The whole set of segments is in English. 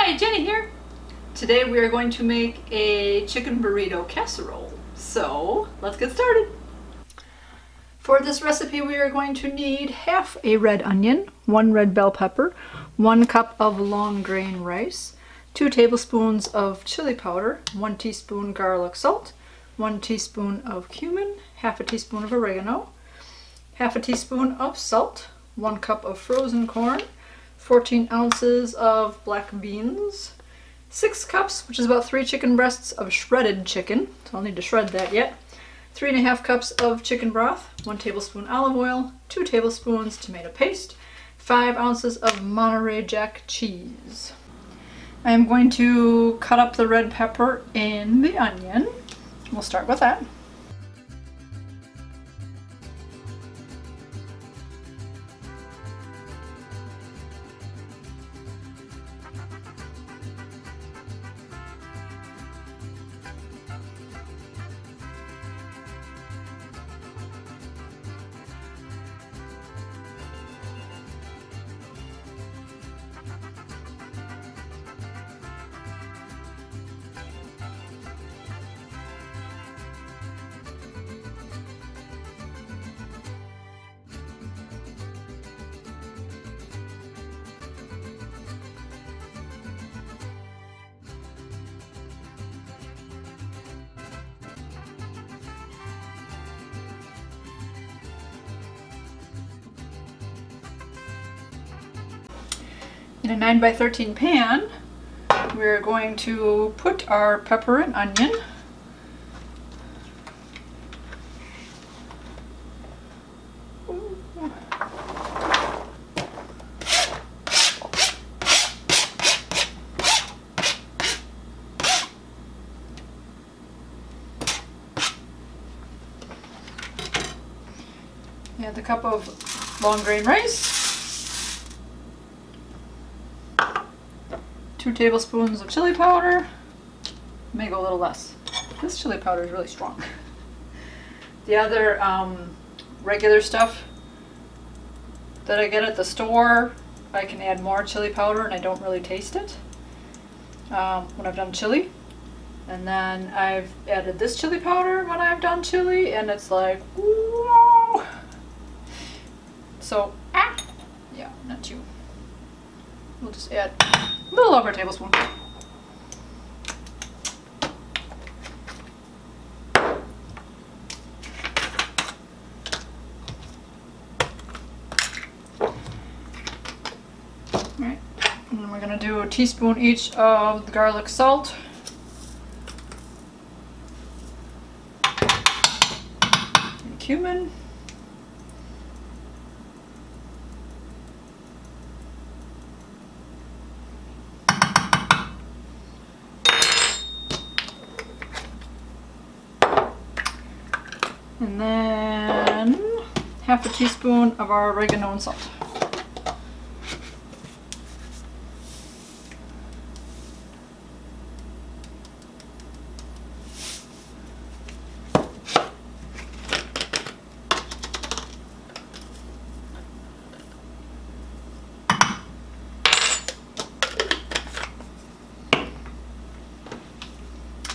Hi, Jenny here. Today we are going to make a chicken burrito casserole. So let's get started. For this recipe we are going to need half a red onion, 1 red bell pepper, 1 cup of long grain rice, 2 tablespoons of chili powder, 1 teaspoon garlic salt, 1 teaspoon of cumin, half a teaspoon of oregano, half a teaspoon of salt, 1 cup of frozen corn, 14 ounces of black beans, 6 cups, which is about 3 chicken breasts of shredded chicken, so I'll need to shred that yet, 3.5 cups of chicken broth, 1 tablespoon olive oil, 2 tablespoons tomato paste, 5 ounces of Monterey Jack cheese. I am going to cut up the red pepper and the onion. We'll start with that. In a 9x13 pan, we're going to put our pepper and onion. Add the cup of long grain rice. 2 tablespoons of chili powder. May go a little less. This chili powder is really strong. The other regular stuff that I get at the store, I can add more chili powder and I don't really taste it when I've done chili. And then I've added this chili powder when I've done chili and it's like, whoa! So, yeah, not you. We'll just add a little over a tablespoon. Alright, and then we're going to do a teaspoon each of the garlic salt. And cumin. And then half a teaspoon of our oregano and salt.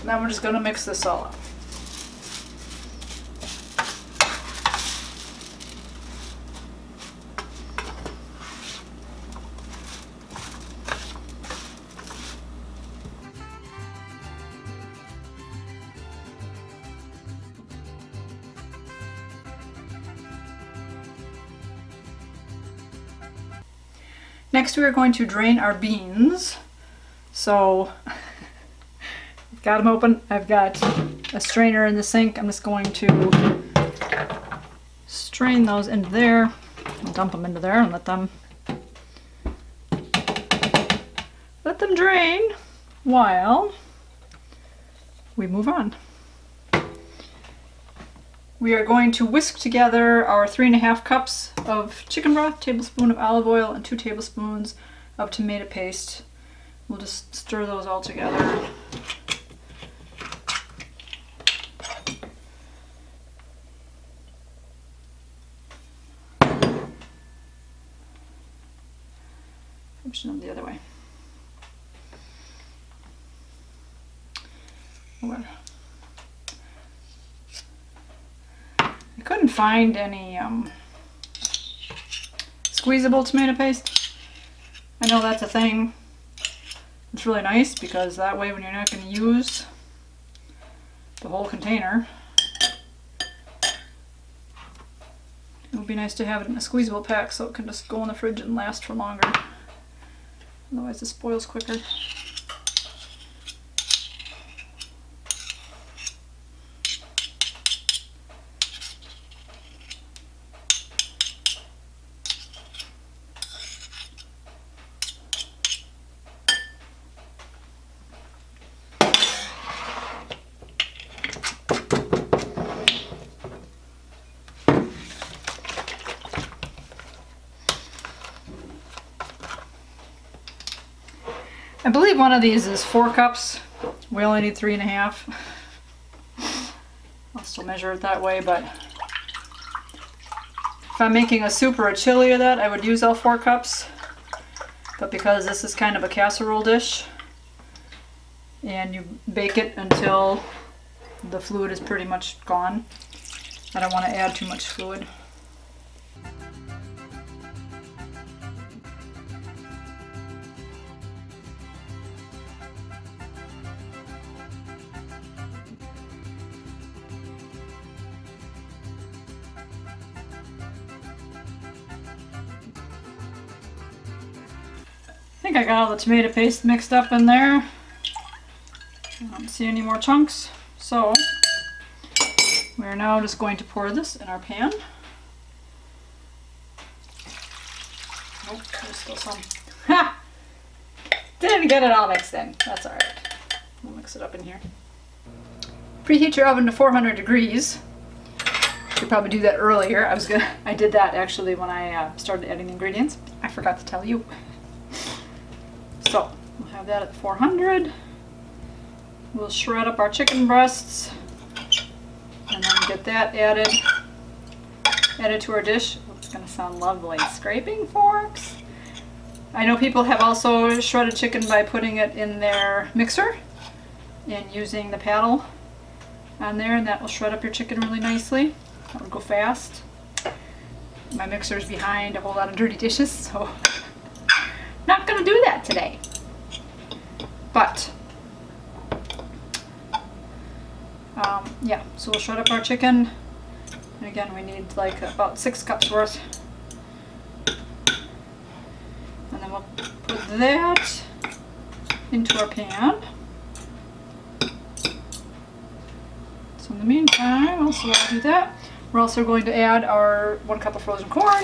Now we're just going to mix this all up. Next we are going to drain our beans. So, I've got them open. I've got a strainer in the sink. I'm just going to strain those into there. I'll dump them into there and let them drain while we move on. We are going to whisk together our 3.5 cups of chicken broth, tablespoon of olive oil, and 2 tablespoons of tomato paste. We'll just stir those all together. Push them the other way. I couldn't find any squeezable tomato paste. I know that's a thing. It's really nice because that way when you're not going to use the whole container, it would be nice to have it in a squeezable pack so it can just go in the fridge and last for longer. Otherwise it spoils quicker. I believe one of these is 4 cups. We only need 3.5. I'll still measure it that way, but if I'm making a soup or a chili of that, I would use all 4 cups. But because this is kind of a casserole dish, and you bake it until the fluid is pretty much gone, I don't want to add too much fluid. I think I got all the tomato paste mixed up in there. I don't see any more chunks, so we're now just going to pour this in our pan. Oh, there's still some. Ha! Didn't get it all mixed in. That's alright. We'll mix it up in here. Preheat your oven to 400 degrees. You could probably do that earlier. I did that actually when I started adding the ingredients. I forgot to tell you. So we'll have that at 400. We'll shred up our chicken breasts and then get that added to our dish. It's going to sound lovely. Scraping forks. I know people have also shredded chicken by putting it in their mixer and using the paddle on there, and that will shred up your chicken really nicely. That would go fast. My mixer's behind a whole lot of dirty dishes, so not going to do that today. But yeah, so we'll shred up our chicken. And again, we need like about 6 cups worth. And then we'll put that into our pan. So in the meantime, also while I do that, we're also going to add our 1 cup of frozen corn.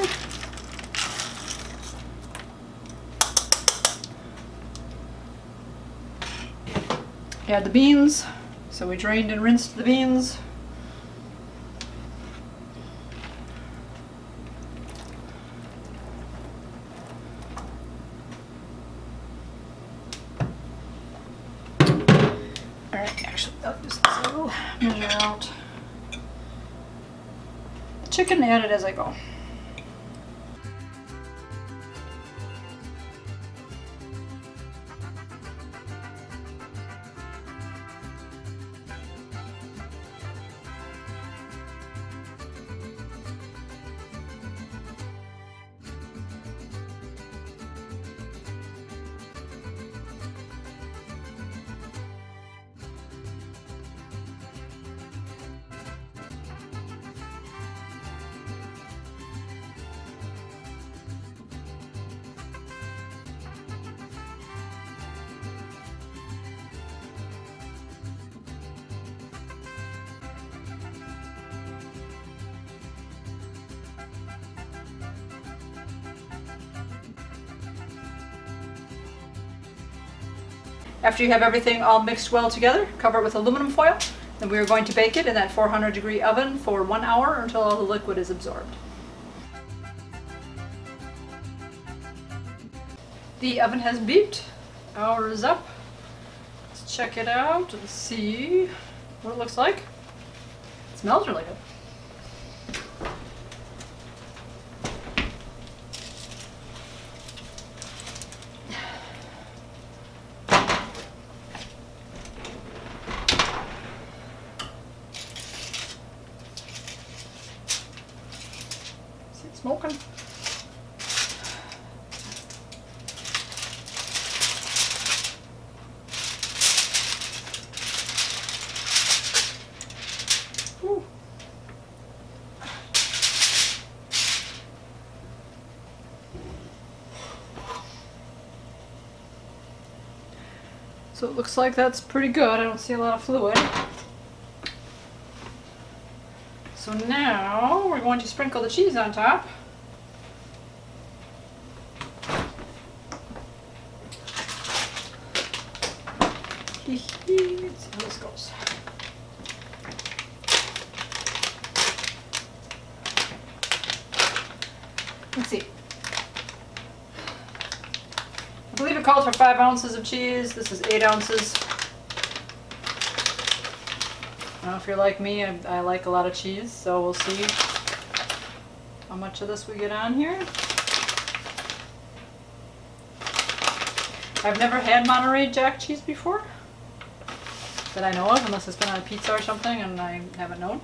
Add the beans. So we drained and rinsed the beans. Alright, actually, I'll use this little measure out. The chicken, add it as I go. After you have everything all mixed well together, cover it with aluminum foil. Then we are going to bake it in that 400-degree oven for 1 hour until all the liquid is absorbed. The oven has beeped. Hour is up. Let's check it out and see what it looks like. It smells really good. smoking. Ooh. So it looks like that's pretty good. I don't see a lot of fluid. So now we're going to sprinkle the cheese on top. Let's see how this goes. Let's see. I believe it calls for 5 ounces of cheese. This is 8 ounces. I don't know if you're like me, I like a lot of cheese, so we'll see how much of this we get on here. I've never had Monterey Jack cheese before that I know of, unless it's been on a pizza or something and I haven't known.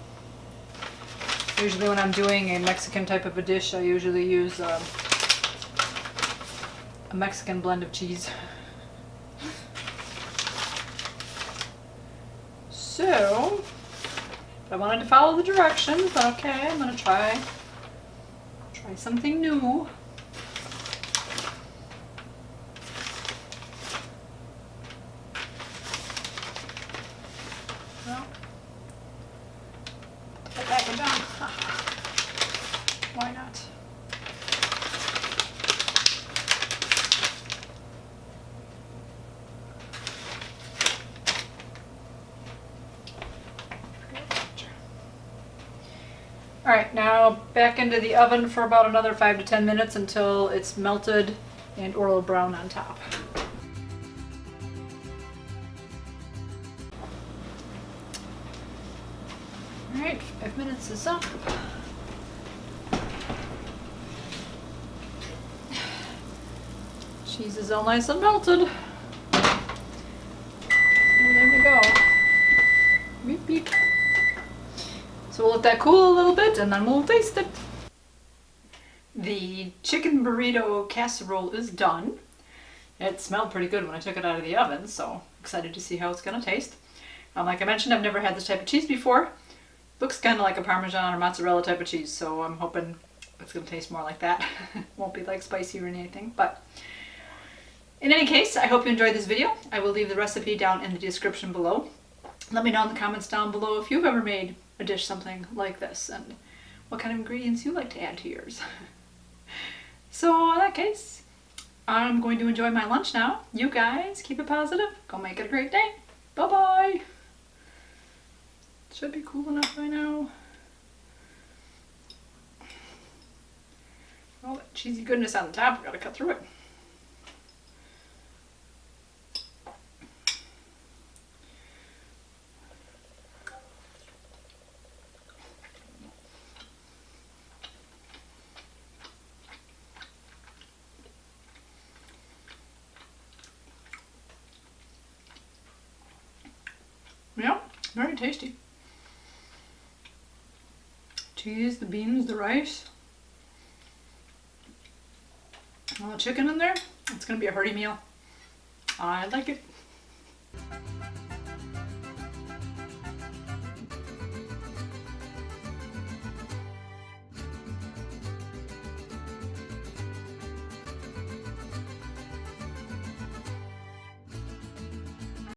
Usually when I'm doing a Mexican type of a dish, I usually use a Mexican blend of cheese. So, if I wanted to follow the directions, okay, I'm gonna try something new. Well, put that package on. Why not? Alright, now back into the oven for about another 5 to 10 minutes until it's melted and oil brown on top. Alright, 5 minutes is up. Cheese is all nice and melted. Oh, there we go. Beep beep. So we'll let that cool a little bit and then we'll taste it. The chicken burrito casserole is done. It smelled pretty good when I took it out of the oven, so excited to see how it's going to taste. Like I mentioned, I've never had this type of cheese before. Looks kind of like a Parmesan or mozzarella type of cheese, so I'm hoping it's going to taste more like that. Won't be like spicy or anything, but in any case, I hope you enjoyed this video. I will leave the recipe down in the description below. Let me know in the comments down below if you've ever made a dish something like this and what kind of ingredients you like to add to yours. So in that case, I'm going to enjoy my lunch now. You guys keep it positive. Go make it a great day. Bye-bye. Should be cool enough by now. All that cheesy goodness on the top, we gotta cut through it. Yeah, very tasty. Cheese, the beans, the rice, all the chicken in there. It's gonna be a hearty meal. I like it.